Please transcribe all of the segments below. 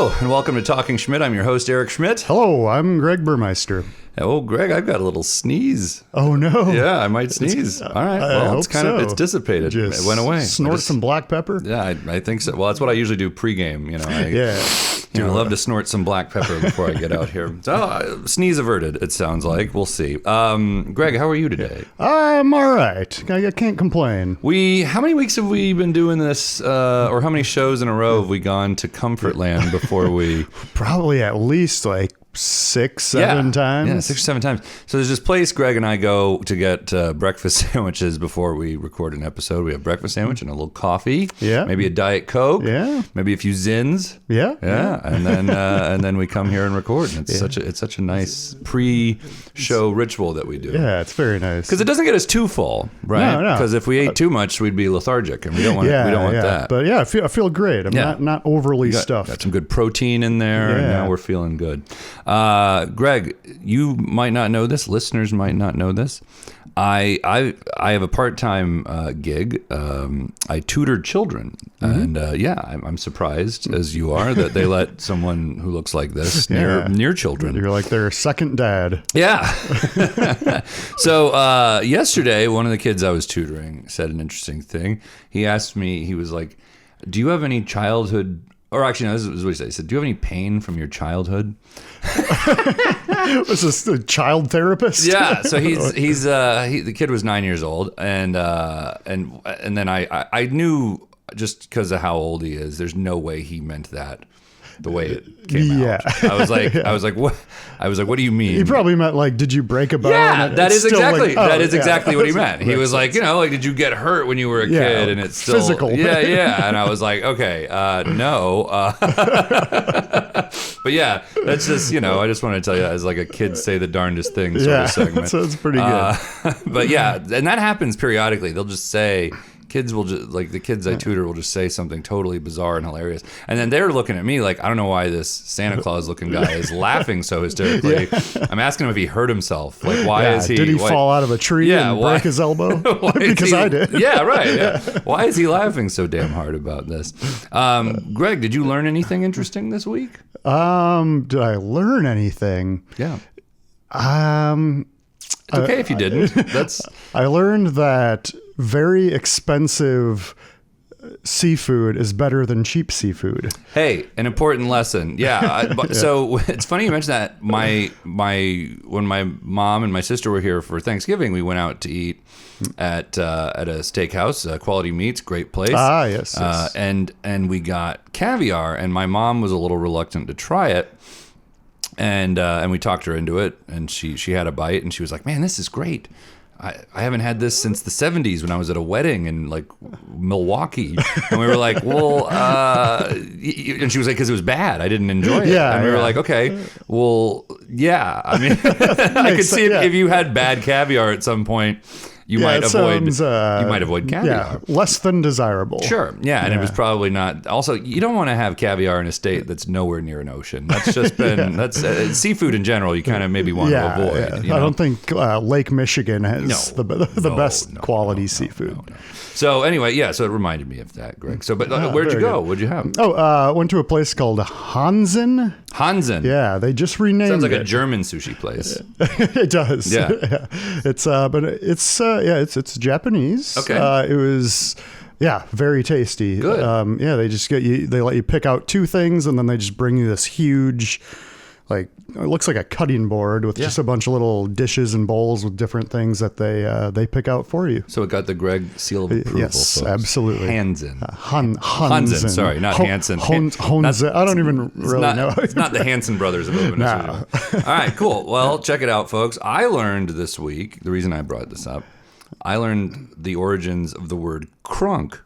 Hello, and welcome to Talking Schmidt. I'm your host, Eric Schmidt. Hello, I'm Greg Burmeister. Oh, Greg, I've got a little sneeze. Oh, no. Yeah, I might sneeze. All right. Well, it's dissipated. Just it went away. Snort some black pepper? Yeah, I think so. Well, that's what I usually do pregame. I love to snort some black pepper before I get out here. So, sneeze averted, it sounds like. We'll see. Greg, how are you today? I'm all right. I can't complain. How many weeks have we been doing this, or how many shows in a row have we gone to Comfortland before we... Probably at least like 6, 7 times. Yeah, 6 or 7 times. So there's this place Greg and I go to get breakfast sandwiches before we record an episode. We have breakfast sandwich and a little coffee. Yeah. Maybe a Diet Coke. Yeah. Maybe a few Zins. Yeah. Yeah. And then we come here and record. And it's such a nice pre-show ritual that we do. Yeah, it's very nice. Because it doesn't get us too full, right? No. Because if we ate too much, we'd be lethargic, and we don't want that. But yeah, I feel great. I'm not overly stuffed. Got some good protein in there, and now we're feeling good. Greg, you might not know this. Listeners might not know this. I have a part-time gig. I tutor children, and I'm surprised, as you are, that they let someone who looks like this near children. You're like their second dad. Yeah. So yesterday, one of the kids I was tutoring said an interesting thing. He asked me. He was like, "Do you have any childhood?" Or actually, no, this is what he said. He said, "Do you have any pain from your childhood?" Was this a child therapist? Yeah. So the kid was 9 years old, and then I knew, just because of how old he is, there's no way he meant that the way it came out. I was like, what? What do you mean? He probably meant like, did you break a bone? Yeah, that is exactly what he meant. He was like, sense. did you get hurt when you were a kid? And it's still physical. Yeah. And I was like, okay, no. But yeah, that's just, I just want to tell you that as like a kid say the darndest thing sort of segment. So it's pretty good. But yeah, and that happens periodically. They'll just say, kids will just, like the kids I tutor will just say something totally bizarre and hilarious. And then they're looking at me like, I don't know why this Santa Claus looking guy is laughing so hysterically. I'm asking him if he hurt himself. Like, why is he... Did he fall out of a tree and break his elbow? Because I did. Yeah, right. Yeah. Why is he laughing so damn hard about this? Greg, did you learn anything interesting this week? Did I learn anything? Yeah. It's okay if you didn't. I learned that very expensive seafood is better than cheap seafood. Hey, an important lesson. Yeah. So it's funny you mentioned that. When my mom and my sister were here for Thanksgiving, we went out to eat at a steakhouse, Quality Meats, great place. Yes. And we got caviar, and my mom was a little reluctant to try it. And we talked her into it, and she had a bite, and she was like, "Man, this is great. I haven't had this since the 70s when I was at a wedding in like Milwaukee." And we were like, "Well," and she was like, "Because it was bad. I didn't enjoy it." Yeah, and we were like, "Okay, well, yeah. I mean, I could see if you had bad caviar at some point." You might avoid caviar. Yeah, less than desirable. Sure. Yeah, and it was probably not. Also, you don't want to have caviar in a state that's nowhere near an ocean. That's just been that's seafood in general. You kind of maybe want to avoid. I don't think Lake Michigan has the best quality seafood. No. So anyway, so it reminded me of that, Greg. So, but where'd you go? What'd you have? Went to a place called Hansen. Hansen. Yeah, they just renamed it. Sounds like a German sushi place. It does. Yeah. It's Japanese. Okay. It was very tasty. Good. They let you pick out 2 things, and then they just bring you this huge, like, it looks like a cutting board with just a bunch of little dishes and bowls with different things that they pick out for you. So it got the Greg seal of approval. Yes, folks. absolutely. Hansen. Hansen. Sorry, not Hansen. Hansen. I don't even really know. It's not the Hansen brothers of Open. No. All right, cool. Well, check it out, folks. I learned this week, the reason I brought this up, I learned the origins of the word crunk.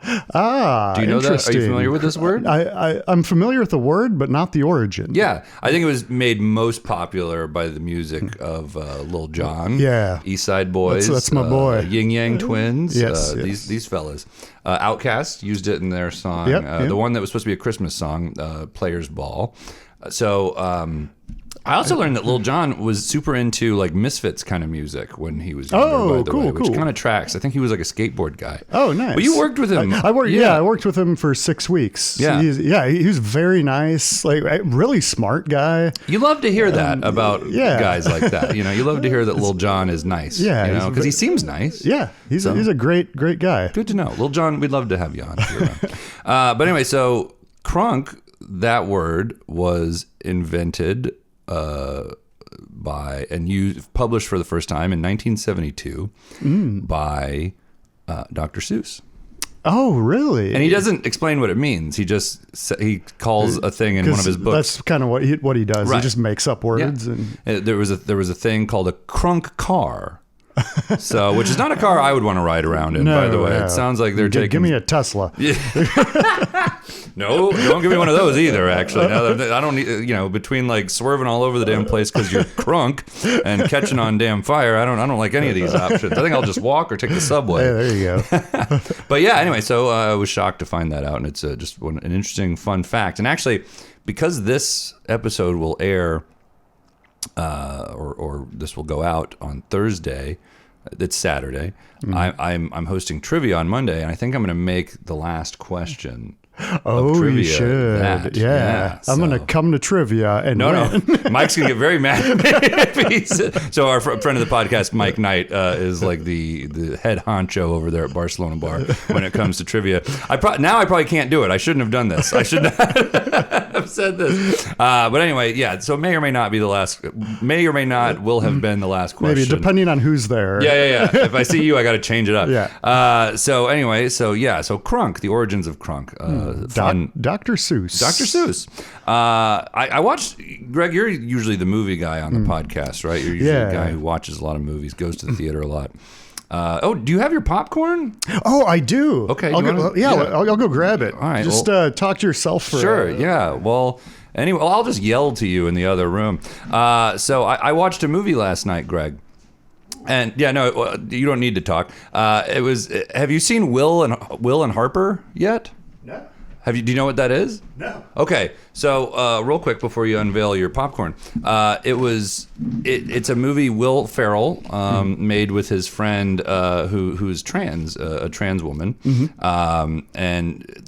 Do you know that? Are you familiar with this word? I'm familiar with the word, but not the origin. Yeah, I think it was made most popular by the music of Lil Jon. Yeah, East Side Boys. That's my boy. Yin Yang Twins. Yes, these fellas. Outkast used it in their song. The one that was supposed to be a Christmas song, Players Ball. So I also learned that Lil Jon was super into like Misfits kind of music when he was younger, by the way, which kind of tracks. I think he was like a skateboard guy. Oh, nice. Well, you worked with him. I worked with him for 6 weeks. Yeah. He was very nice, like a really smart guy. You love to hear that about guys like that. You know, you love to hear that Lil Jon is nice. Yeah. You know, because he seems nice. Yeah. He's a great guy. Good to know. Lil Jon, we'd love to have you on. But anyway, so Crunk, that word was invented by and published for the first time in 1972 by Dr. Seuss. Oh, really? And he doesn't explain what it means. He calls a thing in one of his books. That's kind of what he does. Right. He just makes up words. Yeah. And there was a thing called a Crunk car. So, which is not a car I would want to ride around in, by the way. It sounds like they're taking... Give me a Tesla. No, don't give me one of those either, actually. No, I don't need, between like swerving all over the damn place because you're crunk and catching on damn fire, I don't like any of these options. I think I'll just walk or take the subway. Hey, there you go. But yeah, anyway, so I was shocked to find that out, and it's just an interesting, fun fact. And actually, because this episode will air, or this will go out on Thursday, it's Saturday, I'm hosting trivia on Monday, and I think I'm going to make the last question. Oh, you should. Yeah. I'm going to come to trivia and win. No. Mike's going to get very mad at me. So our friend of the podcast, Mike Knight, is like the head honcho over there at Barcelona Bar when it comes to trivia. Now I probably can't do it. I shouldn't have done this. I should not have said this. But anyway, yeah. So may or may not be the last. May or may not will have been the last question. Maybe depending on who's there. Yeah. If I see you, I got to change it up. Yeah. So anyway, so Crunk, the origins of Crunk. Dr. Seuss. Dr. Seuss. I watched, Greg, you're usually the movie guy on the podcast, right? You're usually the guy who watches a lot of movies, goes to the theater a lot. Do you have your popcorn? Oh, I do. Okay. I'll go grab it. All right. Just talk to yourself for Sure, yeah. Well, anyway, I'll just yell to you in the other room. So I watched a movie last night, Greg. And you don't need to talk. Have you seen Will and Harper yet? No. Do you know what that is? No. Okay, so real quick before you unveil your popcorn, it's a movie Will Ferrell made with his friend who's trans, a trans woman, and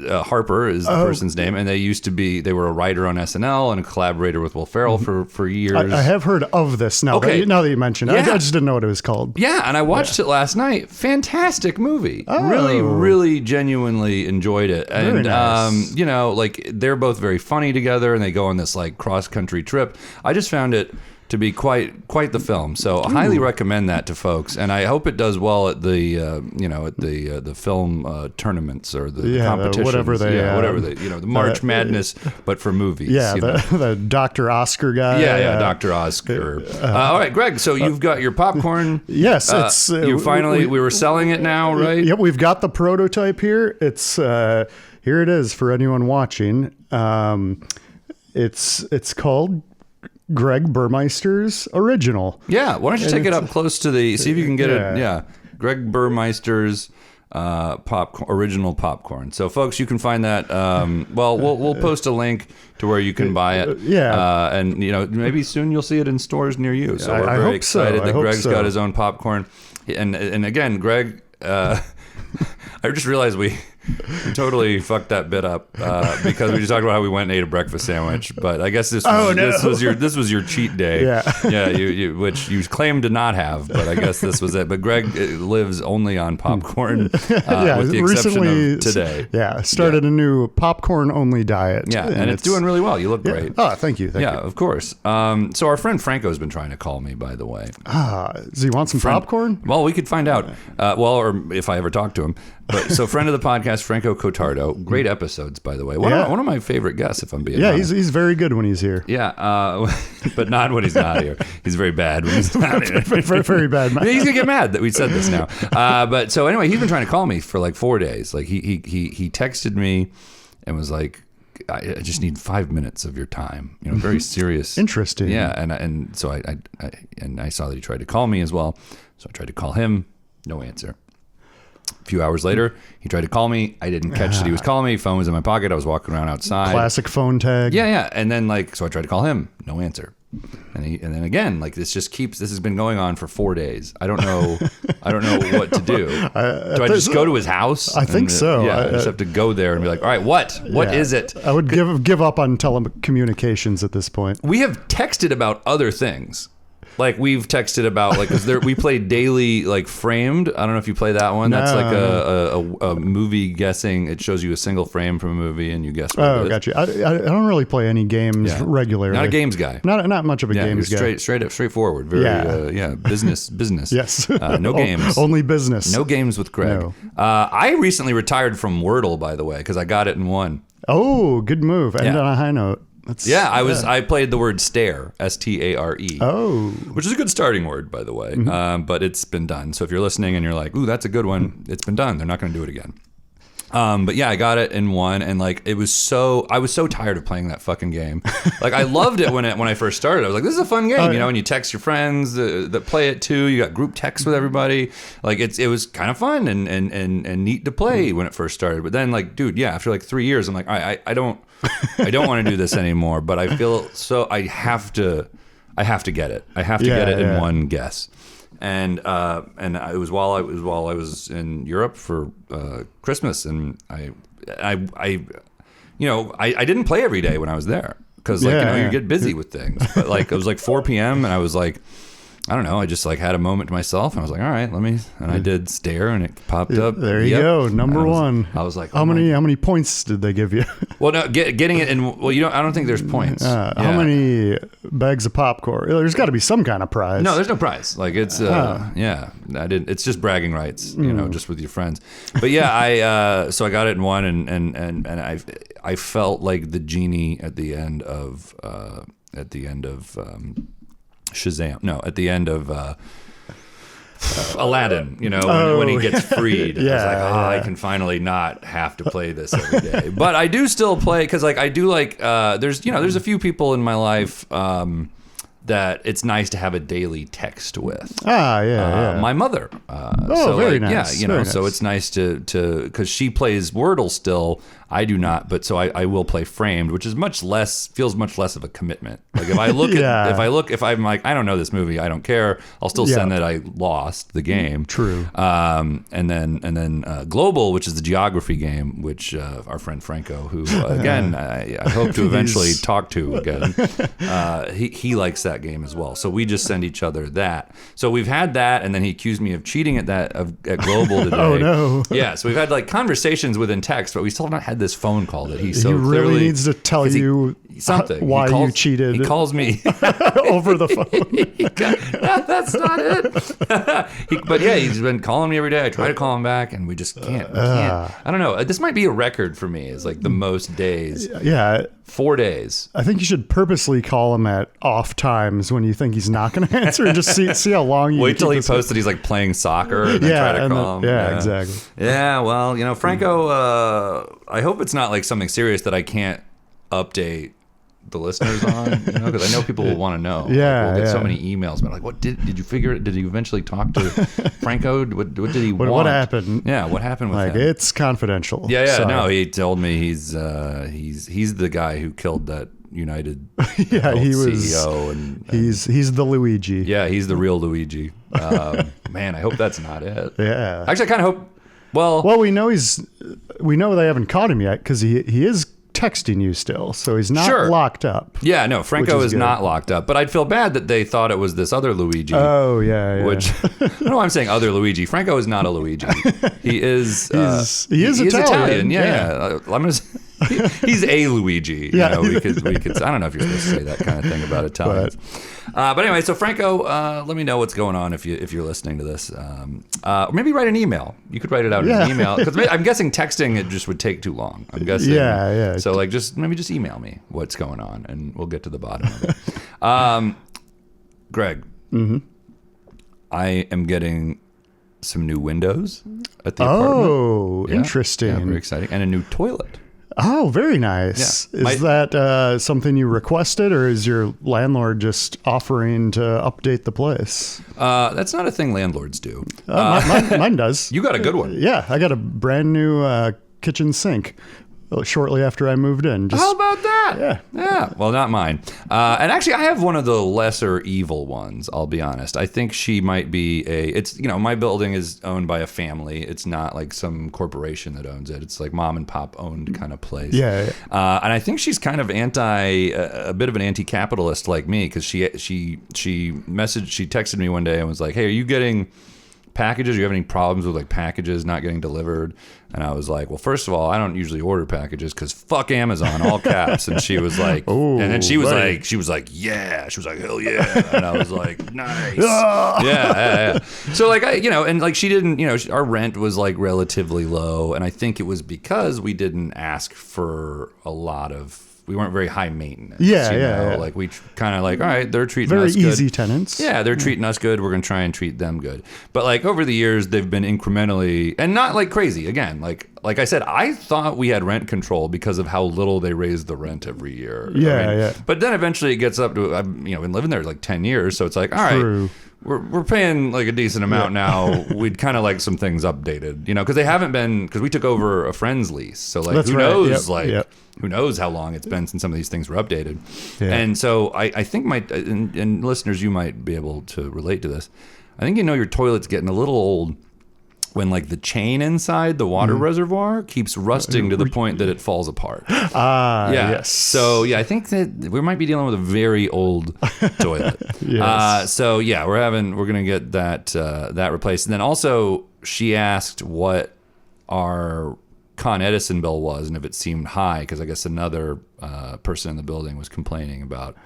Harper is the person's name, and they were a writer on SNL and a collaborator with Will Ferrell for years. I have heard of this now. Okay. Now that you mentioned it, I just didn't know what it was called. Yeah, and I watched it last night. Fantastic movie. Oh. Really, really genuinely enjoyed it. And Very nice. like they're both very funny together, and they go on this like cross country trip. I just found it to be quite the film. So I highly recommend that to folks, and I hope it does well at the the film tournaments or the competitions, whatever they the March Madness, but for movies. Yeah, the Dr. Oscar guy. Yeah, Dr. Oscar. All right, Greg. So you've got your popcorn. Yes, it's we were selling it now, right? Yep, we've got the prototype here. It's here it is for anyone watching. It's called Greg Burmeister's Original. Yeah, why don't you take it up close to see if you can get it. Yeah, Greg Burmeister's original popcorn. So, folks, you can find that. We'll post a link to where you can buy it. Yeah, and maybe soon you'll see it in stores near you. So we're very excited that Greg's got his own popcorn. And again, Greg, I just realized we totally fucked that bit up because we just talked about how we went and ate a breakfast sandwich. But I guess this was your cheat day. Yeah, you which you claimed to not have, but I guess this was it. But Greg lives only on popcorn, with the exception of today. Yeah, started a new popcorn only diet. Yeah, and it's doing really well. You look great. Oh, thank you. Thank you. Of course. So our friend Franco's been trying to call me, by the way. Does he want some popcorn? Well, we could find out. Or if I ever talk to him. But so friend of the podcast, Franco Cotardo. Great episodes, by the way. One of my favorite guests, if I'm being honest. He's very good when he's here. Yeah, but not when he's not here. He's very bad when he's not here. very, very bad. He's gonna get mad that we said this now. But so anyway, he's been trying to call me for like 4 days. Like he texted me and was like, I just need 5 minutes of your time. Very serious. Interesting. Yeah, and so I saw that he tried to call me as well. So I tried to call him. No answer. A few hours later, he tried to call me. I didn't catch that he was calling me. Phone was in my pocket. I was walking around outside. Classic phone tag. Yeah. And then so I tried to call him. No answer. And then again, like this has been going on for 4 days. I don't know what to do. Do I just go to his house? I think so. Yeah, I just have to go there and be like, all right, what is it? I would give up on telecommunications at this point. We have texted about other things. Like we've texted about we play daily like Framed. I don't know if you play that one. That's like a movie guessing. It shows you a single frame from a movie and you guess what it is. Gotcha. I don't really play any games regularly. Not a games guy. Not much of a games guy. Straightforward. Very business. Yes. No games. Only business. No games with Greg. No. I recently retired from Wordle, by the way, because I got it in one. Oh, good move. And on a high note. I played the word stare, stare, which is a good starting word, by the way. But it's been done. So if you're listening and you're like, "Ooh, that's a good one," it's been done. They're not going to do it again. But yeah, I got it in one, and like I was so tired of playing that fucking game. Like I loved it when I first started. I was like, "This is a fun game," and you text your friends that play it too. You got group text with everybody. Like it was kind of fun and neat to play when it first started. But then like, dude, after like 3 years, I'm like, I don't want to do this anymore. But I feel so I have to get it. I have to get it in one guess. And it was while I was in Europe for Christmas, and I didn't play every day when I was there because you get busy with things. But like it was like 4 p.m. and I was like, I don't know. I just like had a moment to myself, and I was like, all right, and I did stare, and it popped up. There you go, number one. I was like, how many points did they give you? Well, no, getting it in. Well, I don't think there's points. How many bags of popcorn? There's got to be some kind of prize. No, there's no prize. Like it's it's just bragging rights, just with your friends. But yeah, so I got it in one, and I felt like the genie at the end of Shazam. No, at the end of Aladdin, when he gets freed. I was like, I can finally not have to play this every day. But I do still play because like I do like there's a few people in my life that it's nice to have a daily text with. My mother. Very nice. Yeah, very so nice. it's nice to because she plays Wordle still. I do not, but so I will play Framed, which is feels much less of a commitment. Like if I look if I'm like, I don't know this movie, I don't care, I'll still send that I lost the game. True. And then Global, which is the geography game, which our friend Franco, who again I hope to eventually talk to again, he likes that game as well. So we just send each other that. So we've had that, and then he accused me of cheating at Global today. Oh no. Yeah. So we've had like conversations within text, but we still have not had this phone call that he really clearly needs to tell you something. Why you cheated. He calls me over the phone. That's not it. But yeah, he's been calling me every day. I try to call him back, and we just can't. I don't know. This might be a record for me. It's like the most days. Yeah. 4 days. I think you should purposely call him at off times when you think he's not going to answer, and just see how long you wait till he posts that he's like playing soccer, and then try to call him. Yeah, exactly. Yeah, well, Franco, I hope it's not like something serious that I can't update the listeners on, because I know people will want to know. Yeah, we'll get so many emails about like, what did you figure? Did you eventually talk to Franco? What did he want? What happened? Yeah, what happened with him? It's confidential. Yeah. Sorry. No, he told me he's the guy who killed that United he was CEO, and he's the Luigi. Yeah, he's the real Luigi. Man, I hope that's not it. Yeah. Actually, I kind of hope. Well, we know they haven't caught him yet because he is texting you still, so he's not locked up. Yeah, no, Franco is not locked up, but I'd feel bad that they thought it was this other Luigi. Oh, yeah. Which, I don't know why I'm saying other Luigi. Franco is not a Luigi. He is Italian. Yeah. I'm gonna say, he's a Luigi. Yeah. We could. I don't know if you're supposed to say that kind of thing about Italians. But anyway, so Franco, let me know what's going on if you're listening to this. Or maybe write an email. You could write it out in an email, because I'm guessing texting it just would take too long. I'm guessing. Yeah. So like just email me what's going on, and we'll get to the bottom of it. Greg, I am getting some new windows at the apartment. Oh, interesting. Yeah, very exciting, and a new toilet. Oh, very nice. Yeah. Is that something you requested, or is your landlord just offering to update the place? That's not a thing landlords do. Mine does. You got a good one. Yeah, I got a brand new kitchen sink. shortly after I moved in. Just, How about that? Yeah. Yeah. Well, not mine. And actually, I have one of the lesser evil ones, I'll be honest. I think she might be my building is owned by a family. It's not like some corporation that owns it. It's like mom and pop owned kind of place. Yeah. And I think she's kind of a bit of an anti-capitalist like me, because she texted me one day and was like, hey, are you getting packages? Do you have any problems with like packages not getting delivered? And I was like, well, first of all, I don't usually order packages because fuck Amazon, all caps. And she was like, Ooh, and then she was right. like, yeah. She was like, hell yeah. And I was like, nice. Yeah. So like, and like she didn't, our rent was like relatively low. And I think it was because we didn't ask for we weren't very high maintenance. Yeah. Like we kind of like, all right, they're treating Very us good. easy tenants. Yeah, they're treating us good. We're going to try and treat them good. But like over the years, they've been incrementally, and not like crazy. Again, like I said, I thought we had rent control because of how little they raised the rent every year. Yeah. But then eventually it gets up to, I've been living there like 10 years. So it's like, all right. True. We're paying like a decent amount now. We'd kind of like some things updated, because they haven't been, because we took over a friend's lease. So like, That's who right. knows, Yep. who knows how long it's been since some of these things were updated. Yeah. And so I think and listeners, you might be able to relate to this. I think your toilet's getting a little old when like the chain inside the water reservoir keeps rusting to the point that it falls apart. Yes. So I think that we might be dealing with a very old toilet. Yes. We're gonna get that replaced. And then also she asked what our Con Edison bill was and if it seemed high, because I guess another person in the building was complaining about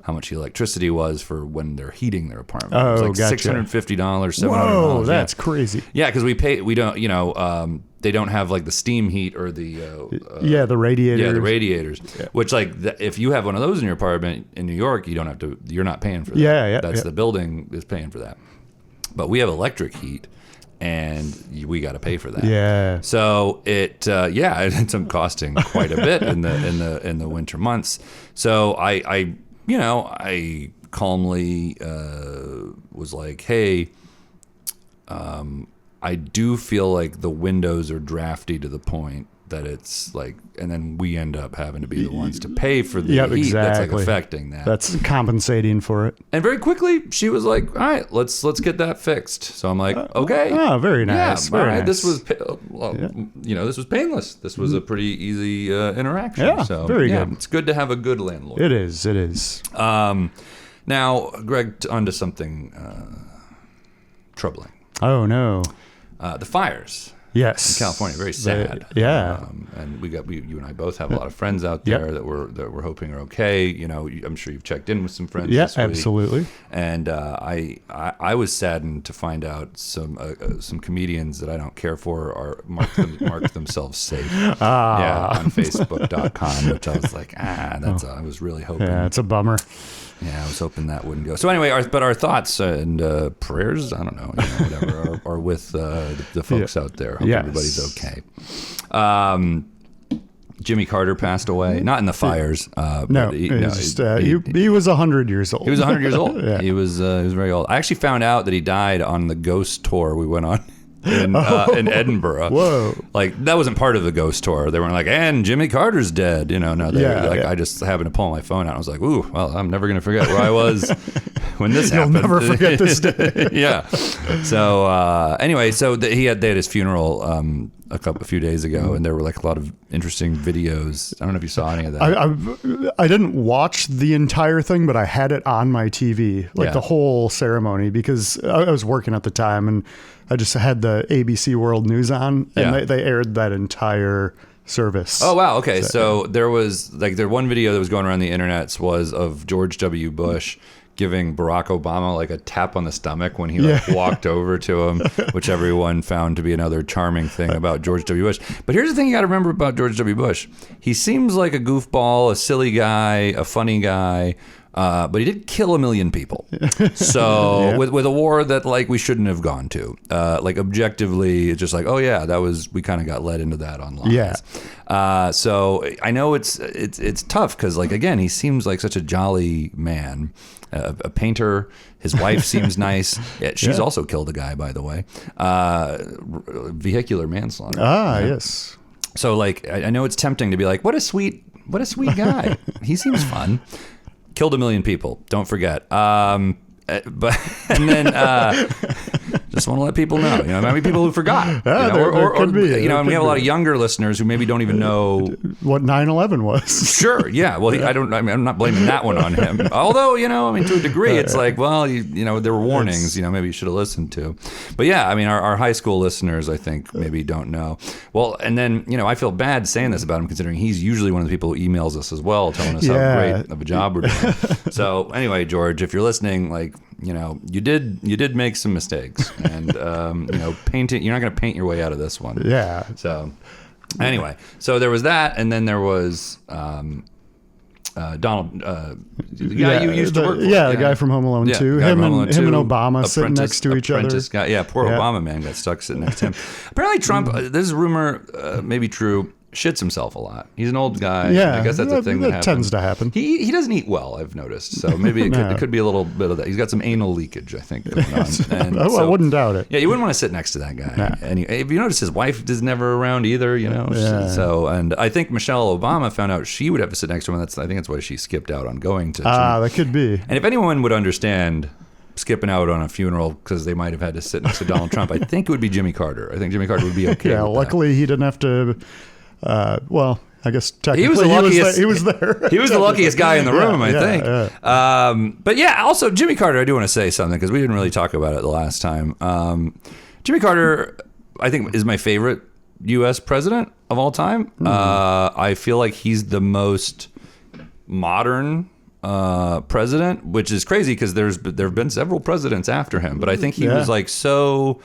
how much the electricity was for when they're heating their apartment. Oh, it was like gotcha. $650, $700. Whoa, that's crazy. Yeah, because we don't, they don't have like the steam heat or the the radiators. Yeah, the radiators. Yeah. Which if you have one of those in your apartment in New York, you don't have to. You're not paying for that. Yeah. That's the building is paying for that. But we have electric heat, and we got to pay for that. Yeah. So it ends up costing quite a bit in the winter months. So I calmly was like, hey, I do feel like the windows are drafty to the point that it's like, and then we end up having to be the ones to pay for the heat that's like affecting that. That's compensating for it. And very quickly she was like, all right, let's get that fixed. So I'm like, okay. Oh, very nice. Yeah, very right. nice. This was, this was painless. This was a pretty easy interaction. Yeah, so, very good. It's good to have a good landlord. It is. Now, Greg, onto something troubling. Oh, no. The fires. Yes. In California, very sad. And you and I both have a lot of friends out there that we're hoping are okay. I'm sure you've checked in with some friends. Yeah, this week. absolutely. And I was saddened to find out some comedians that I don't care for are marked themselves safe. On Facebook.com, which I was like, I was really hoping. Yeah, it's a bummer. Yeah, I was hoping that wouldn't go. So anyway, our thoughts and prayers, I don't know, whatever, are with the folks out there. Hope everybody's okay. Jimmy Carter passed away, not in the fires. He was 100 years old. He was 100 years old. Yeah. He was very old. I actually found out that he died on the Ghost tour we went on in Edinburgh. Whoa. Like, that wasn't part of the Ghost tour. They weren't like, and Jimmy Carter's dead. I just happened to pull my phone out. I was like, ooh, well, I'm never going to forget where I was when this happened. You'll never forget this day. Yeah. So anyway, they had his funeral a few days ago, and there were like a lot of interesting videos. I don't know if you saw any of that. I didn't watch the entire thing, but I had it on my TV, the whole ceremony, because I was working at the time, and I just had the ABC World News on, and they aired that entire service. Oh, wow. Okay. So there was one video that was going around the internet was of George W. Bush giving Barack Obama like a tap on the stomach when he walked over to him, which everyone found to be another charming thing about George W. Bush. But here's the thing you got to remember about George W. Bush. He seems like a goofball, a silly guy, a funny guy. But he did kill 1 million people. So with a war that we shouldn't have gone to. Objectively, it's just like, oh yeah, we kind of got led into that online. Yeah. So I know it's tough because again, he seems like such a jolly man, a painter. His wife seems nice. She's also killed a guy, by the way. Vehicular manslaughter. Yes. So like, I know it's tempting to be like, what a sweet guy. He seems fun. Killed 1 million people. Don't forget. But and then just want to let people know, maybe people who forgot, Yeah, there could be. And we have a lot of younger listeners who maybe don't even know what 9/11 was. Sure, yeah. Well, I'm not blaming that one on him. Although, to a degree, it's like, well, there were warnings, maybe you should have listened to. But yeah, I mean, our high school listeners, I think, maybe don't know. Well, and then, I feel bad saying this about him, considering he's usually one of the people who emails us as well, telling us how great of a job we're doing. So anyway, George, if you're listening, like, you did make some mistakes, and painting. You're not going to paint your way out of this one. Yeah. So anyway, so there was that, and then there was Donald, the guy you used to work for. Yeah, the guy from Home Alone 2. Him and Obama sitting next to each other. Guy. Yeah, poor Obama man got stuck sitting next to him. Apparently, Trump. This is a rumor, maybe true. Shits himself a lot. He's an old guy. Yeah, I guess that's a thing that tends to happen. He doesn't eat well, I've noticed. So maybe it could be a little bit of that. He's got some anal leakage, I think, going on. And I wouldn't doubt it. Yeah, you wouldn't want to sit next to that guy. Nah. And if you notice, his wife is never around either. Yeah. So, and I think Michelle Obama found out she would have to sit next to him. I think that's why she skipped out on going to. That could be. And if anyone would understand skipping out on a funeral because they might have had to sit next to Donald Trump, I think it would be Jimmy Carter. I think Jimmy Carter would be okay. Yeah, with luckily that. he didn't have to. I guess technically he was the luckiest. He was there. He was the luckiest guy in the room, I think. Yeah. But yeah, also Jimmy Carter. I do want to say something because we didn't really talk about it the last time. Jimmy Carter, I think, is my favorite U.S. president of all time. I feel like he's the most modern president, which is crazy because there have been several presidents after him, but I think he was like so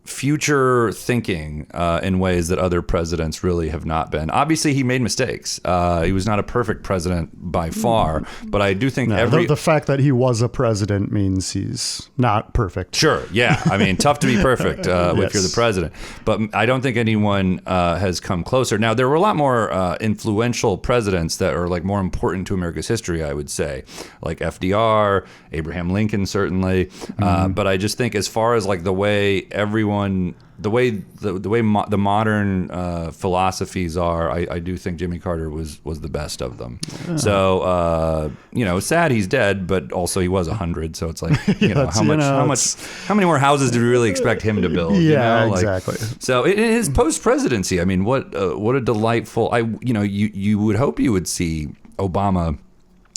future thinking in ways that other presidents really have not been. Obviously, he made mistakes. He was not a perfect president by far, but I do think the fact that he was a president means he's not perfect. Sure, yeah. I mean, tough to be perfect if you're the president, but I don't think anyone has come closer. Now, there were a lot more influential presidents that are like more important to America's history, I would say, like FDR, Abraham Lincoln, certainly. But I just think as far as like the way the modern philosophies are, I do think Jimmy Carter was the best of them. So sad he's dead, but also he was 100. So it's like how many more houses did we really expect him to build? Yeah, exactly. So in his post presidency, I mean, what a delightful. You would hope you would see Obama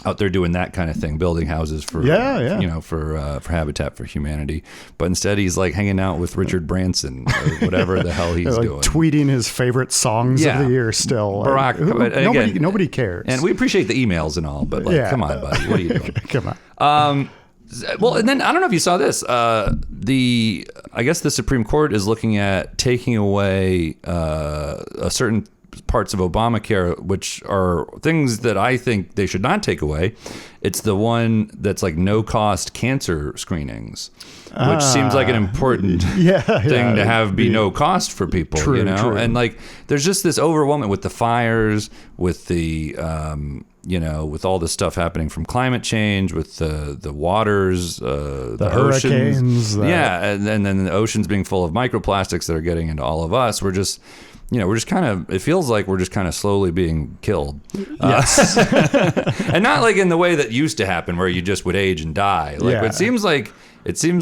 out there doing that kind of thing, building houses for for Habitat for Humanity, but instead he's like hanging out with Richard Branson or whatever the hell he's doing, tweeting his favorate songs of the year. Still, Barack. Nobody cares, and we appreciate the emails and all, but come on, buddy, what are you doing? Come on. Well, and then I don't know if you saw this. I guess the Supreme Court is looking at taking away a certain parts of Obamacare, which are things that I think they should not take away. It's the one that's like no-cost cancer screenings, which seems like an important thing to have be no cost for people, True. And like, there's just this overwhelming with the fires, with the, with all the stuff happening from climate change, with the waters, the hurricanes, and then the oceans being full of microplastics that are getting into all of us. We're just kind of, it feels like we're just kind of slowly being killed. Yes. And not like in the way that used to happen where you just would age and die. Like it seems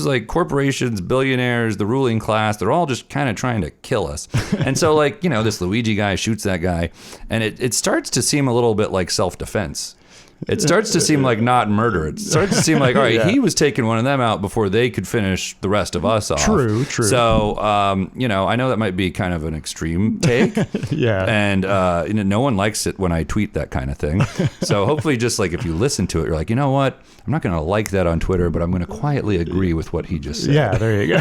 like corporations, billionaires, the ruling class, they're all just kind of trying to kill us. And so like, this Luigi guy shoots that guy, and it starts to seem a little bit like self-defense. It starts to seem like not murder. It starts to seem like, all right, he was taking one of them out before they could finish the rest of us off. True. So, I know that might be kind of an extreme take. And no one likes it when I tweet that kind of thing. So hopefully just like if you listen to it, you're like, you know what? I'm not going to like that on Twitter, but I'm going to quietly agree with what he just said. Yeah, there you go.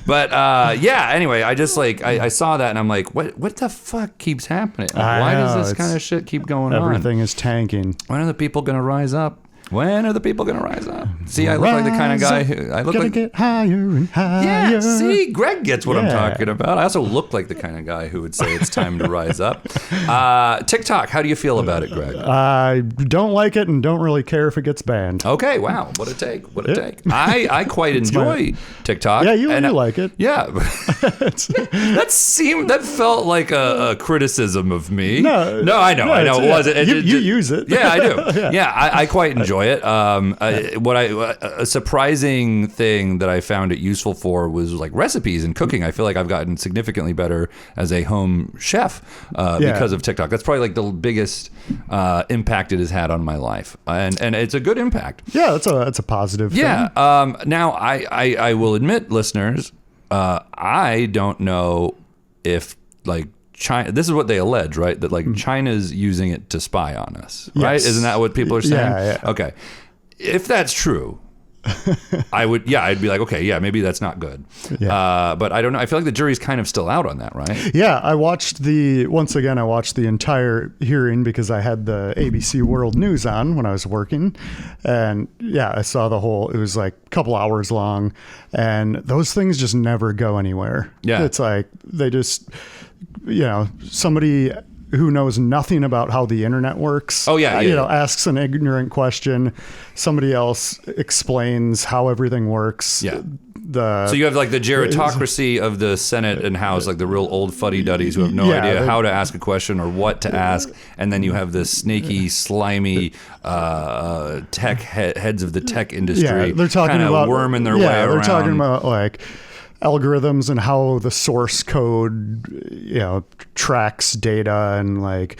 But anyway, I just like, I saw that and I'm like, what the fuck keeps happening? Like, why does this kind of shit keep going on? Everything is tanking. When are the people going to rise up? When are the people going to rise up? See, I look like the kind of guy who... I look Gotta like, get higher and higher. yeah, see, Greg gets what I'm Yeah. talking about. I also look like the kind of guy who would say it's time to rise up. TikTok, how do you feel about it, Greg? I don't like it and don't really care if it gets banned. Okay, wow, what a take, what a take. I quite enjoy TikTok. Yeah, you and like it. Yeah, that felt like a criticism of me. No, I know, it wasn't. You use it. Yeah, I do. Yeah, I quite enjoy it. A surprising thing that I found it useful for was like recipes and cooking. I feel like I've gotten significantly better as a home chef because of TikTok. That's probably like the biggest impact it has had on my life, and it's a good impact. Yeah, that's a positive thing. Yeah. Now I will admit, listeners, I don't know if like China, this is what they allege, right? That like China's using it to spy on us, right? Yes. Isn't that what people are saying? Yeah. Okay. If that's true, I'd be like, okay, yeah, maybe that's not good. Yeah. But I don't know. I feel like the jury's kind of still out on that, right? Yeah, I watched the entire hearing because I had the ABC World News on when I was working. And yeah, I saw it was like a couple hours long, and those things just never go anywhere. Yeah. It's like they just, somebody who knows nothing about how the internet works. Oh, yeah. Asks an ignorant question. Somebody else explains how everything works. Yeah. So you have like the gerontocracy of the Senate and House, like the real old fuddy-duddies who have no idea how to ask a question or what to ask, and then you have the snaky, slimy tech heads of the tech industry. Yeah, they're talking kind of about worming their way around. They're talking about like algorithms and how the source code, tracks data and like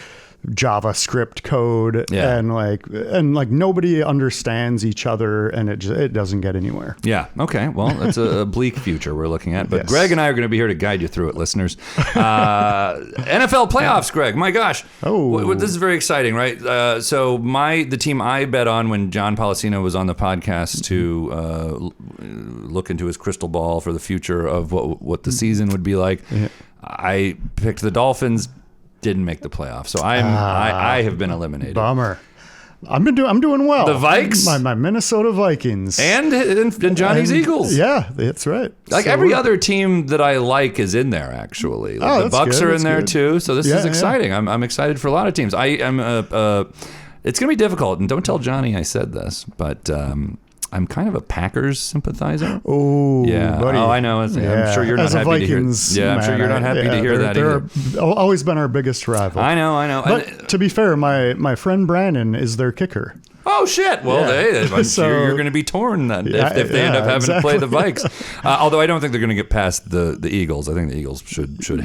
JavaScript code and like nobody understands each other, and it doesn't get anywhere. Yeah. Okay. Well, that's a bleak future we're looking at, but Yes. Greg and I are going to be here to guide you through it, listeners. NFL playoffs, Greg. My gosh. Oh. This is very exciting, right? So the team I bet on when John Policino was on the podcast to look into his crystal ball for the future of what the season would be like, I picked the Dolphins. Didn't make the playoffs, so I have been eliminated. Bummer. I'm doing well. The Vikes? my Minnesota Vikings, and Johnny's Eagles. Yeah, that's right. Like So every we're- other team that I like is in there, actually. Like the that's Bucks good, are in that's there good. too, so this is Yeah. exciting. I'm excited for a lot of teams. I am. It's gonna be difficult, and don't tell Johnny I said this, but I'm kind of a Packers sympathizer. Oh, Yeah. buddy. Oh, I know. I'm sure you're As not a happy Vikings to hear. Yeah, I'm sure man, you're not happy to hear that they're either. always been our biggest rival. I know. But to be fair, my friend Brandon is their kicker. Oh shit! Well, Yeah. I'm So- sure you're going to be torn then Yeah, if they end up having to play the exactly. Vikes. Although I don't think they're going to get past the Eagles. I think the Eagles should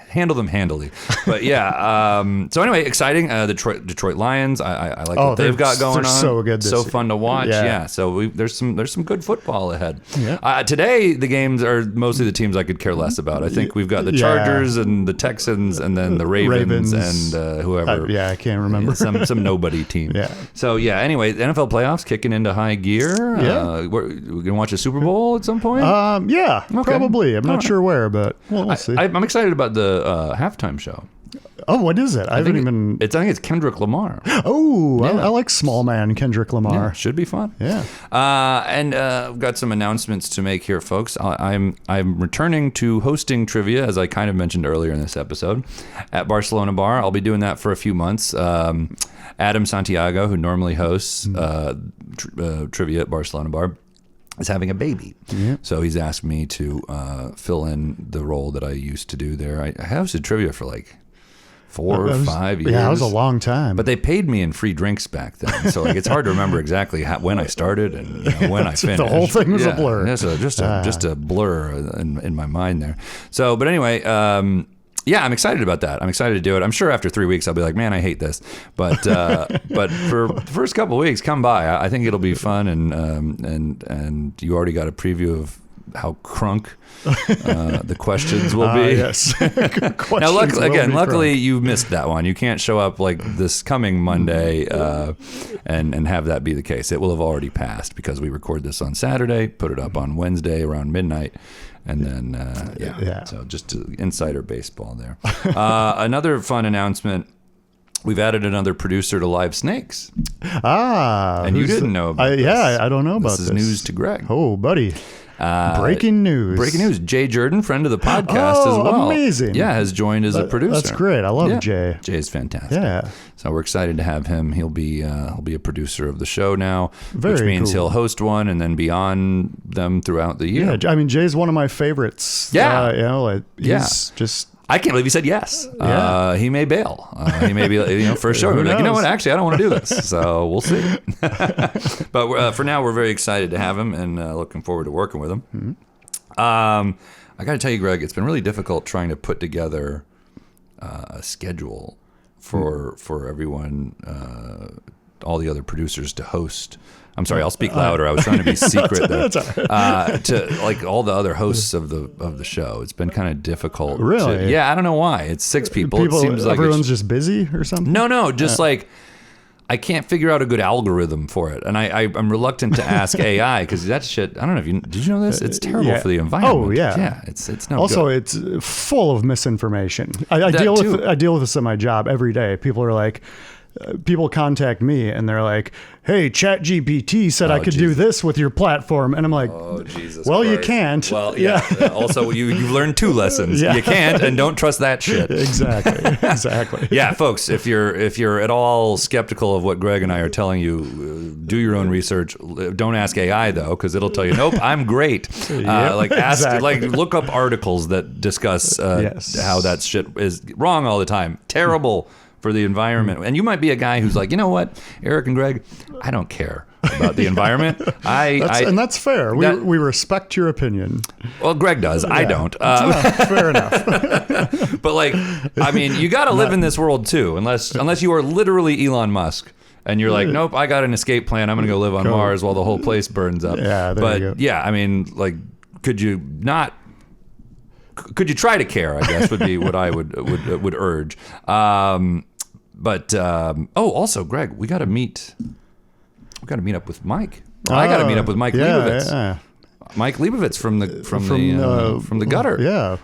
handle them handily. But yeah. So anyway, exciting. Detroit Lions. I like what they've got going on. They're so good. So fun to watch. Yeah. Yeah. So there's some good football ahead. Yeah. Today the games are mostly the teams I could care less about. I think we've got the Chargers and the Texans and then the Ravens. And whoever. I can't remember. Some nobody team. Yeah. So yeah. Anyway, the NFL playoffs kicking into high gear. Yeah. We're gonna watch a Super Bowl at some point. Yeah, probably. I'm not right. sure where, but we'll see. I'm excited about the halftime show. Oh, what is it? I haven't even. I think it's Kendrick Lamar. Oh, I like small man Kendrick Lamar. Yeah, should be fun. Yeah. And we've got some announcements to make here, folks. I'm returning to hosting trivia, as I kind of mentioned earlier in this episode, at Barcelona Bar. I'll be doing that for a few months. Adam Santiago, who normally hosts trivia at Barcelona Bar, is having a baby. Yeah. So he's asked me to fill in the role that I used to do there. I hosted trivia for like 4 or 5 years. Yeah, that was a long time. But they paid me in free drinks back then, so like it's hard to remember exactly when I started and when I finished. The whole thing was a blur. Yeah, so just a blur in my mind there. So, but anyway, yeah, I'm excited about that. I'm excited to do it. I'm sure after 3 weeks I'll be like, man, I hate this. But but for the first couple of weeks, come by. I think it'll be fun, and you already got a preview of how crunk the questions will be. Yes. Now, luckily you missed that one. You can't show up like this coming Monday and have that be the case. It will have already passed because we record this on Saturday, put it up on Wednesday around midnight. And then, so just insider baseball there. Another fun announcement. we've added another producer to Live Snakes. And you didn't know about this. Yeah, I don't know about this. This is news to Greg. Oh, buddy. Breaking news. Breaking news. Jay Jordan, friend of the podcast as well. Amazing. Yeah, has joined as a producer. That's great. I love Jay. Jay's fantastic. Yeah. So we're excited to have him. He'll be a producer of the show now, Very which means cool. he'll host one and then be on them throughout the year. Yeah, I mean, Jay's one of my favorites. Yeah. He's just... I can't believe he said yes. Yeah. He may bail. He may be, first show, he'll be like, you know what? Actually, I don't want to do this. So we'll see. But for now, we're very excited to have him and looking forward to working with him. Mm-hmm. I got to tell you, Greg, it's been really difficult trying to put together a schedule for everyone, all the other producers to host. I'm sorry, I'll speak louder. I was trying to be secret there. That's all right. To like all the other hosts of the show. It's been kind of difficult. Really? Yeah, I don't know why. It's 6 people. It seems like everyone's just busy or something? No, just like I can't figure out a good algorithm for it, and I'm reluctant to ask AI because that shit. I don't know if did you know this? It's terrible for the environment. Oh yeah, yeah. It's no. Also, good. it's full of misinformation. I deal with this in my job every day. People are like. People contact me and they're like, "Hey, ChatGPT said I could do this with your platform," and I'm like, "Oh Jesus!" Well, Christ. You can't. Well, yeah. Also, you've learned 2 lessons. Yeah. You can't, and don't trust that shit. Exactly. Yeah, folks, if you're at all skeptical of what Greg and I are telling you, do your own research. Don't ask AI though, because it'll tell you, "Nope, I'm great." Look up articles that discuss how that shit is wrong all the time. Terrible. For the environment. And you might be a guy who's like, you know what, Eric and Greg, I don't care about the environment. And that's fair. We respect your opinion. Well, Greg does. I don't. Fair enough. But like, I mean, you got to live in this world too, unless you are literally Elon Musk. And you're like, nope, I got an escape plan. I'm going to go live on Mars while the whole place burns up. Yeah, there you go. Yeah, I mean, like, could you try to care, I guess, would be what I would urge. Also, Greg, we got to meet up with Mike. I got to meet up with Mike Leibovitz. Yeah. Mike Leibovitz from the Gutter. Yeah.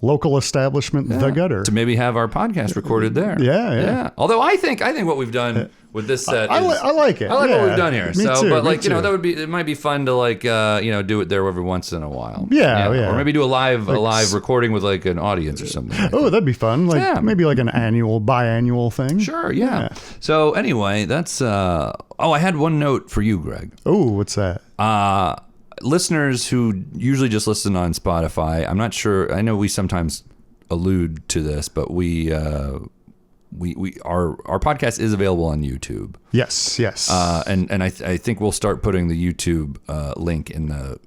Local establishment, The Gutter. To maybe have our podcast recorded there. Yeah. Although I think what we've done with this set I like it. I like what we've done here. Me too, but it might be fun to do it there every once in a while. Yeah. Or maybe do a live recording with like an audience or something. Oh, that'd be fun. Maybe like an biannual thing. Sure, yeah. So anyway, that's I had one note for you, Greg. Oh, what's that? Listeners who usually just listen on Spotify, I'm not sure. I know we sometimes allude to this, but our podcast is available on YouTube. Yes. And I think we'll start putting the YouTube link in the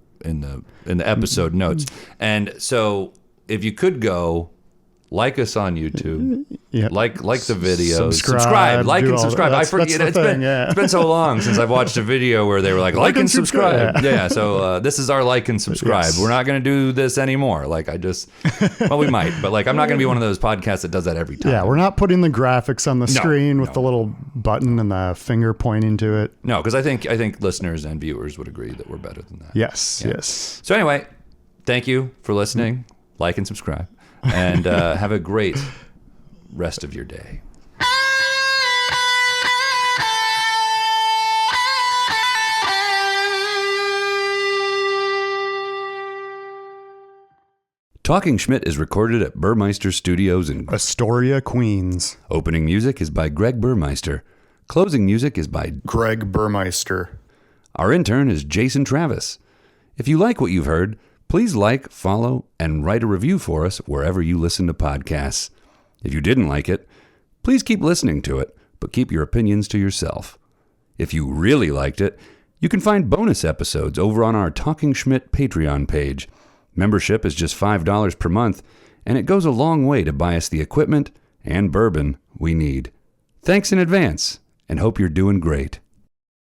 episode notes. And so if you could go like us on YouTube, like the videos, subscribe, like and subscribe. I forget. It's been so long since I've watched a video where they were like and subscribe. Yeah. So this is our like and subscribe. Yes. We're not going to do this anymore. We might, but I'm not going to be one of those podcasts that does that every time. Yeah, we're not putting the graphics on the screen with the little button and the finger pointing to it. No, because I think listeners and viewers would agree that we're better than that. Yes. So anyway, thank you for listening. Like and subscribe. And have a great rest of your day. Talking Schmidt is recorded at Burmeister Studios in Astoria, Queens. Opening music is by Greg Burmeister. Closing music is by Greg Burmeister. Our intern is Jason Travis. If you like what you've heard, please like, follow, and write a review for us wherever you listen to podcasts. If you didn't like it, please keep listening to it, but keep your opinions to yourself. If you really liked it, you can find bonus episodes over on our Talking Schmidt Patreon page. Membership is just $5 per month, and it goes a long way to buy us the equipment and bourbon we need. Thanks in advance, and hope you're doing great.